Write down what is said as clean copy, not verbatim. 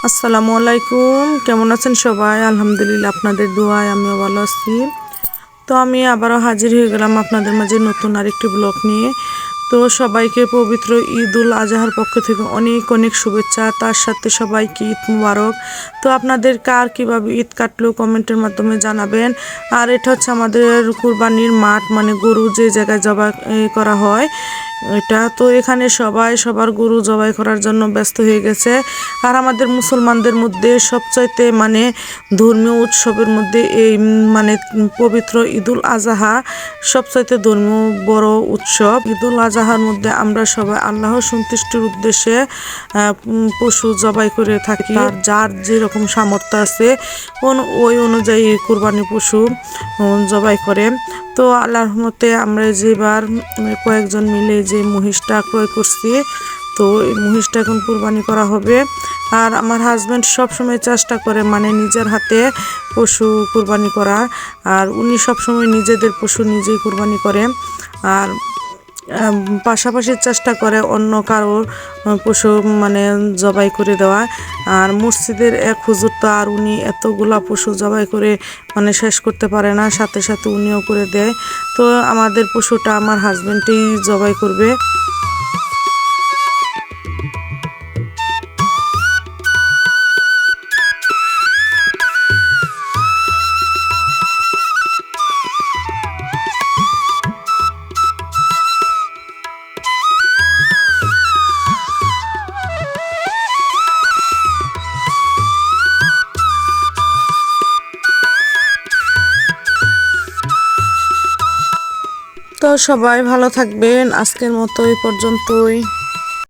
আসসালামু আলাইকুম, কেমন আছেন সবাই? আলহামদুলিল্লাহ, আপনাদের দোয়ায় আমিও ভালো আছি। তো আমি আবারও হাজির হয়ে গেলাম আপনাদের মাঝে নতুন আরেকটি ব্লগ নিয়ে। তো সবাইকে পবিত্র ঈদ উল আজহার পক্ষ থেকে অনেক অনেক শুভেচ্ছা, তার সাথে সবাইকে ঈদ মুবারক। তো আপনাদের কার কীভাবে ঈদ কাটলো কমেন্টের মাধ্যমে জানাবেন। আর এটা হচ্ছে আমাদের কুরবানির মাঠ, মানে গরু যে জায়গায় জবাই করা হয় এটা। তো এখানে সবাই সবার গরু জবাই করার জন্য ব্যস্ত হয়ে গেছে। আর আমাদের মুসলমানদের মধ্যে সবচাইতে মানে ধর্মীয় উৎসবের মধ্যে এই মানে পবিত্র ঈদুল আজহা সবচাইতে ধর্মীয় বড় উৎসব। ঈদুল আজহার মধ্যে আমরা সবাই আল্লাহর সন্তুষ্টির উদ্দেশ্যে পশু জবাই করে থাকি। আর যার যেরকম সামর্থ্য আছে ওই অনুযায়ী কুরবানি পশু জবাই করে। তো আল্লাহর রহমতে আমরা যেবার কয়েকজন মিলে যে মহিষটা ক্রয় করছি, তো এই মহিষটা এখন কুরবানি করা হবে। আর আমার হাজব্যান্ড সবসময় চেষ্টা করে মানে নিজের হাতে পশু কুরবানি করা, আর উনি সবসময় নিজেদের পশু নিজেই কুরবানি করে। আর পাশাপাশি চেষ্টা করে অন্য কারোর পশু মানে জবাই করে দেওয়া। আর মসজিদের এক হুজুর তো আর উনি এতগুলা পশু জবাই করে মানে শেষ করতে পারে না, সাথে সাথে উনিও করে দেয়। তো আমাদের পশুটা আমার হাজব্যান্ডই জবাই করবে। তো সবাই ভালো থাকবেন, আজকের মতো এই পর্যন্তই।